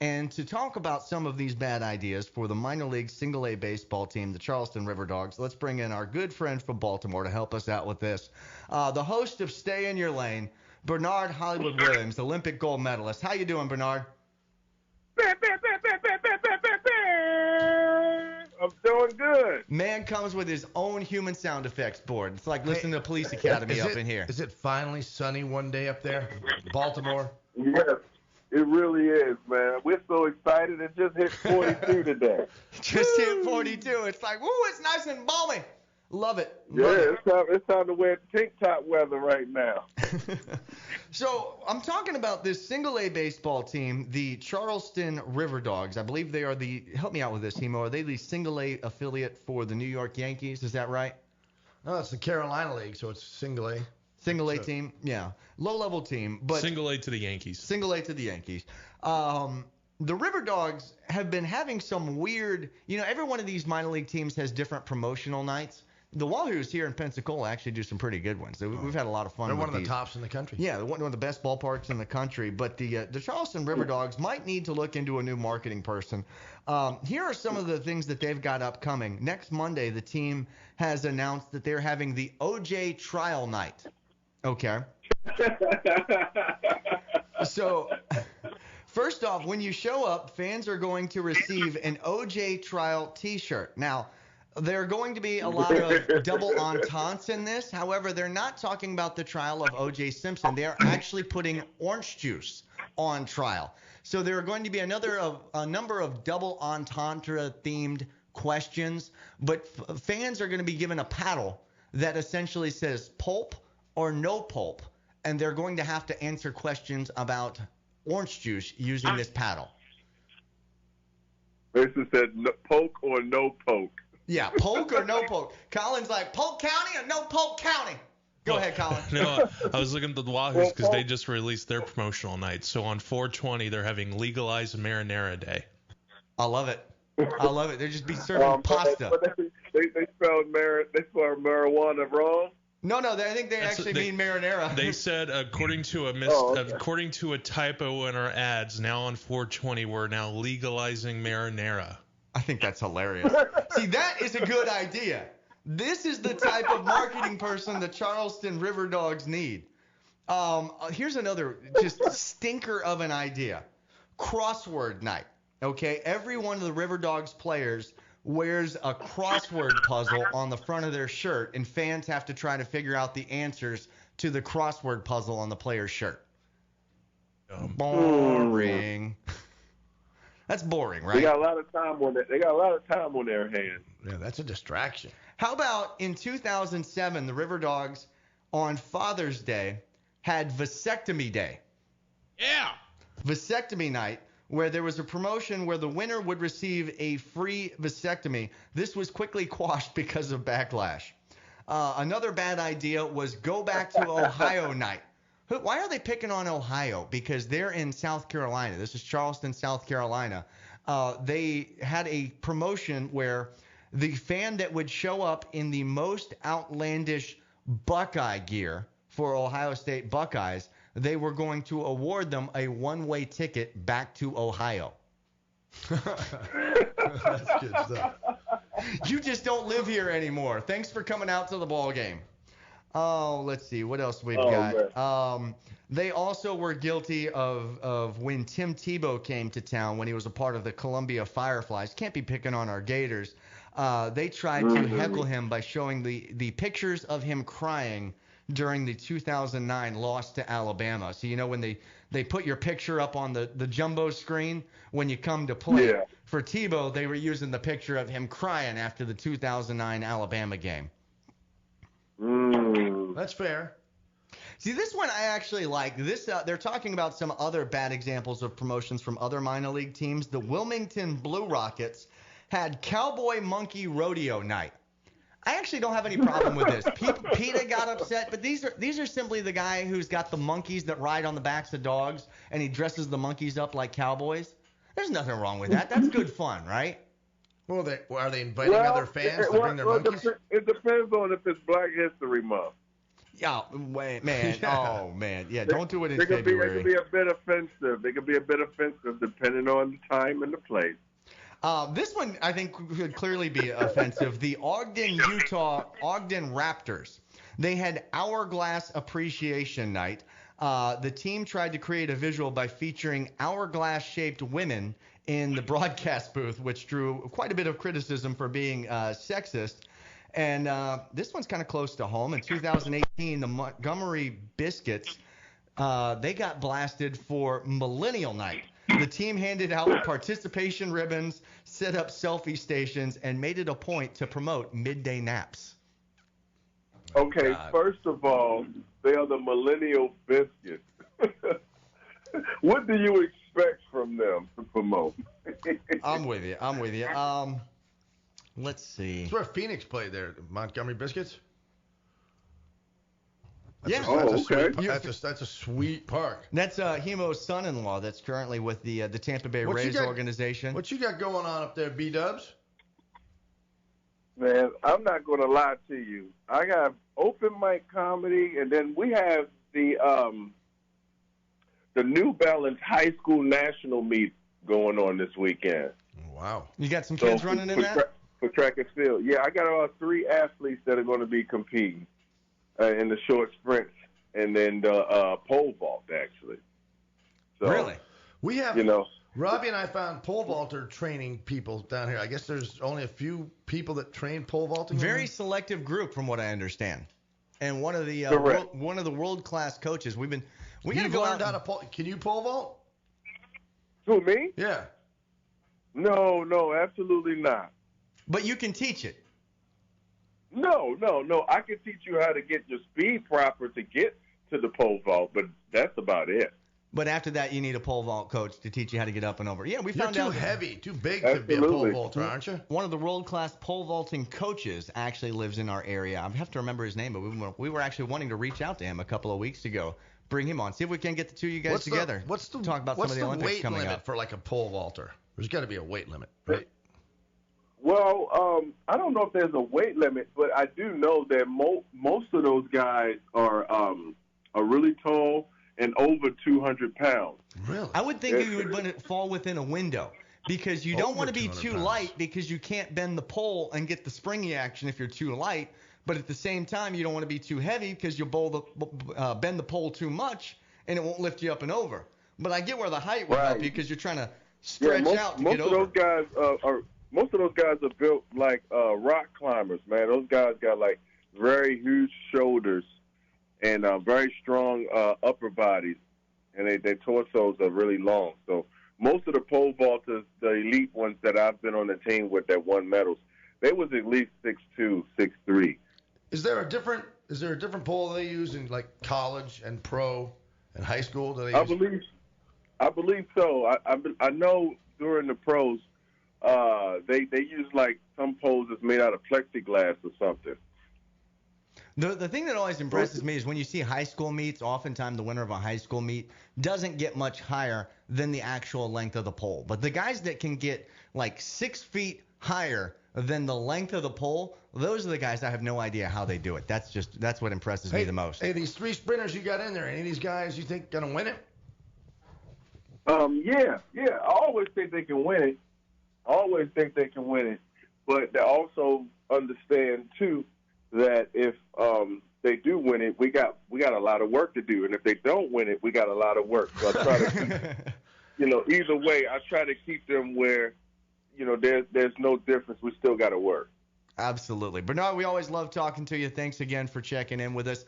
And to talk about some of these bad ideas for the minor league single A baseball team, the Charleston River Dogs, let's bring in our good friend from Baltimore to help us out with this. The host of Stay in Your Lane, Bernard Hollywood Williams, Olympic gold medalist. How you doing, Bernard? I'm doing good. Man comes with his own human sound effects board. It's like listening to Police Academy up in here. Is it finally sunny one day up there, Baltimore? Yes, it really is, man. We're so excited. It just hit 42 today. Just hit 42. It's like, woo, it's nice and balmy. Love it. It's time to wear tank top weather right now. So I'm talking about this single A baseball team, the Charleston River Dogs. I believe they are help me out with this, Hemo. Are they the single A affiliate for the New York Yankees? Is that right? No, it's the Carolina League, so it's single A. Single A team, yeah. Low-level team. But single A to the Yankees. Single A to the Yankees. The River Dogs have been having some weird, every one of these minor league teams has different promotional nights. The Wahoos here in Pensacola actually do some pretty good ones. We've had a lot of fun. They're with one of these. the tops in the country. Yeah, they're one of the best ballparks in the country. But the Charleston River Dogs might need to look into a new marketing person. Here are some of the things that they've got upcoming. Next Monday, the team has announced that they're having the OJ Trial Night. Okay. So, first off, when you show up, fans are going to receive an OJ Trial T-shirt. Now, there are going to be a lot of double ententes in this. However, they're not talking about the trial of O.J. Simpson. They are actually putting orange juice on trial. So there are going to be a number of double entendre-themed questions, but fans are going to be given a paddle that essentially says pulp or no pulp, and they're going to have to answer questions about orange juice using this paddle. This said poke or no poke. Yeah, Polk or no Polk. Colin's like, Polk County or no Polk County? Go ahead, Colin. No, I was looking at the Wahoos because they just released their promotional night. So on 4/20, they're having legalized marinara day. I love it. They'll just be serving pasta. But they spelled marijuana wrong. No, I think they actually mean marinara. They said according to a typo in our ads, now on 4/20, we're now legalizing marinara. I think that's hilarious. See, that is a good idea. This is the type of marketing person the Charleston River Dogs need. Here's another just stinker of an idea. Crossword night. Okay, every one of the River Dogs players wears a crossword puzzle on the front of their shirt, and fans have to try to figure out the answers to the crossword puzzle on the player's shirt. Boring. That's boring, right? They got a lot of time on their hands. Yeah, that's a distraction. How about in 2007, the River Dogs on Father's Day had Vasectomy Day. Yeah. Vasectomy night, where there was a promotion where the winner would receive a free vasectomy. This was quickly quashed because of backlash. Another bad idea was Go Back to Ohio night. Why are they picking on Ohio? Because they're in South Carolina. This is Charleston, South Carolina. They had a promotion where the fan that would show up in the most outlandish Buckeye gear for Ohio State Buckeyes, they were going to award them a one-way ticket back to Ohio. That's good stuff. You just don't live here anymore. Thanks for coming out to the ball game. Oh, let's see. What else we've got? They also were guilty of when Tim Tebow came to town when he was a part of the Columbia Fireflies. Can't be picking on our Gators. They tried to heckle him by showing the pictures of him crying during the 2009 loss to Alabama. So, when they put your picture up on the jumbo screen when you come to play. Yeah. For Tebow, they were using the picture of him crying after the 2009 Alabama game. That's fair. See, this one I actually like. This they're talking about some other bad examples of promotions from other minor league teams. The Wilmington Blue Rockets had Cowboy Monkey Rodeo Night. I actually don't have any problem with this. PETA got upset, but these are simply the guy who's got the monkeys that ride on the backs of dogs, and he dresses the monkeys up like cowboys. There's nothing wrong with that. That's good fun, right? Well, are they inviting other fans to bring their monkeys? It depends on if it's Black History Month. Yeah, wait, man. Yeah. Oh, man. Yeah, don't do it in They could February. be a bit offensive. They could be a bit offensive depending on the time and the place. This one, I think, could clearly be offensive. The Ogden Raptors. They had Hourglass Appreciation Night. The team tried to create a visual by featuring hourglass-shaped women in the broadcast booth, which drew quite a bit of criticism for being sexist. And this one's kind of close to home. In 2018, the Montgomery Biscuits, they got blasted for Millennial Night. The team handed out participation ribbons, set up selfie stations, and made it a point to promote midday naps. Okay, God. first of all, they are the Millennial Biscuits. What do you expect from them to promote? I'm with you. Let's see. That's where Phoenix played there, Montgomery Biscuits. Yeah. Okay. That's a sweet park. That's Hemo's son-in-law that's currently with the Tampa Bay Rays organization. What you got going on up there, B-Dubs? Man, I'm not going to lie to you. I got open mic comedy, and then we have the New Balance High School National Meet going on this weekend. Wow. You got some kids running in that? For track and field. Yeah, I got 3 athletes that are going to be competing in the short sprints and then the pole vault, actually. So, Really? We have, You know, Robbie and I found pole vaulter training people down here. I guess there's only a few people that train pole vaulting. Very selective group, from what I understand. And one of the Correct. one of the world-class coaches. We got to You've go learned out. how to pole. Can you pole vault? who, me? Yeah. No, absolutely not. But you can teach it. No. I can teach you how to get your speed proper to get to the pole vault, but that's about it. But after that, you need a pole vault coach to teach you how to get up and over. Yeah, we You're found too out heavy, too big to be a pole Absolutely. vaulter, aren't you? one of the world-class pole vaulting coaches actually lives in our area. I have to remember his name, but we were actually wanting to reach out to him a couple of weeks ago, bring him on, see if we can get the two of you guys together. Talk about some of the Olympics weight coming limit up. for like a pole vaulter? There's got to be a weight limit, right? Well, I don't know if there's a weight limit, but I do know that most of those guys are really tall and over 200 pounds. Really? I would think you would fall within a window because you don't Over want to be 200 too pounds. light because you can't bend the pole and get the springy action if you're too light. But at the same time, you don't want to be too heavy because you'll bend the pole too much and it won't lift you up and over. But I get where the height would help you because you're trying to stretch out to get over. Most of those guys are built like rock climbers, man. Those guys got like very huge shoulders and very strong upper bodies, and their torsos are really long. So most of the pole vaulters, the elite ones that I've been on the team with that won medals, they was at least 6'2", 6'3". Is there a different pole they use in like college and pro and high school? Do they use? I believe so. I know during the pros, they use like some poles that's made out of plexiglass or something. The thing that always impresses me is when you see high school meets, oftentimes the winner of a high school meet doesn't get much higher than the actual length of the pole. But the guys that can get like 6 feet higher than the length of the pole, those are the guys I have no idea how they do it. That's what impresses me the most. Hey, these 3 sprinters you got in there, any of these guys you think gonna win it? Yeah. I always think they can win it. But they also understand too that if they do win it, we got a lot of work to do, and if they don't win it, we got a lot of work. So I try to, either way, I try to keep them where, there's no difference. We still got to work. Absolutely. Bernard, we always love talking to you. Thanks again for checking in with us.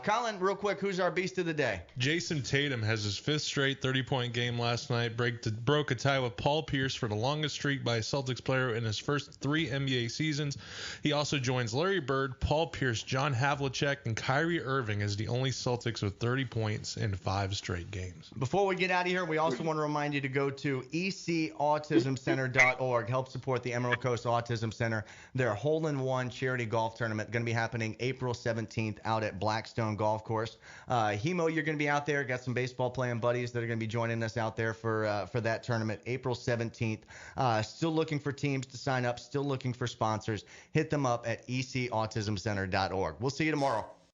Colin, real quick, who's our beast of the day? Jason Tatum has his 5th straight 30-point game last night, broke a tie with Paul Pierce for the longest streak by a Celtics player in his first 3 NBA seasons. He also joins Larry Bird, Paul Pierce, John Havlicek, and Kyrie Irving as the only Celtics with 30 points in 5 straight games. Before we get out of here, we also want to remind you to go to ecautismcenter.org. Help support the Emerald Coast Autism Center. Their hole-in-one charity golf tournament going to be happening April 17th out at Blackstone Golf Course. Hemo, you're going to be out there. Got some baseball playing buddies that are going to be joining us out there for that tournament, April 17th. Still looking for teams to sign up. Still looking for sponsors. Hit them up at ecautismcenter.org. We'll see you tomorrow.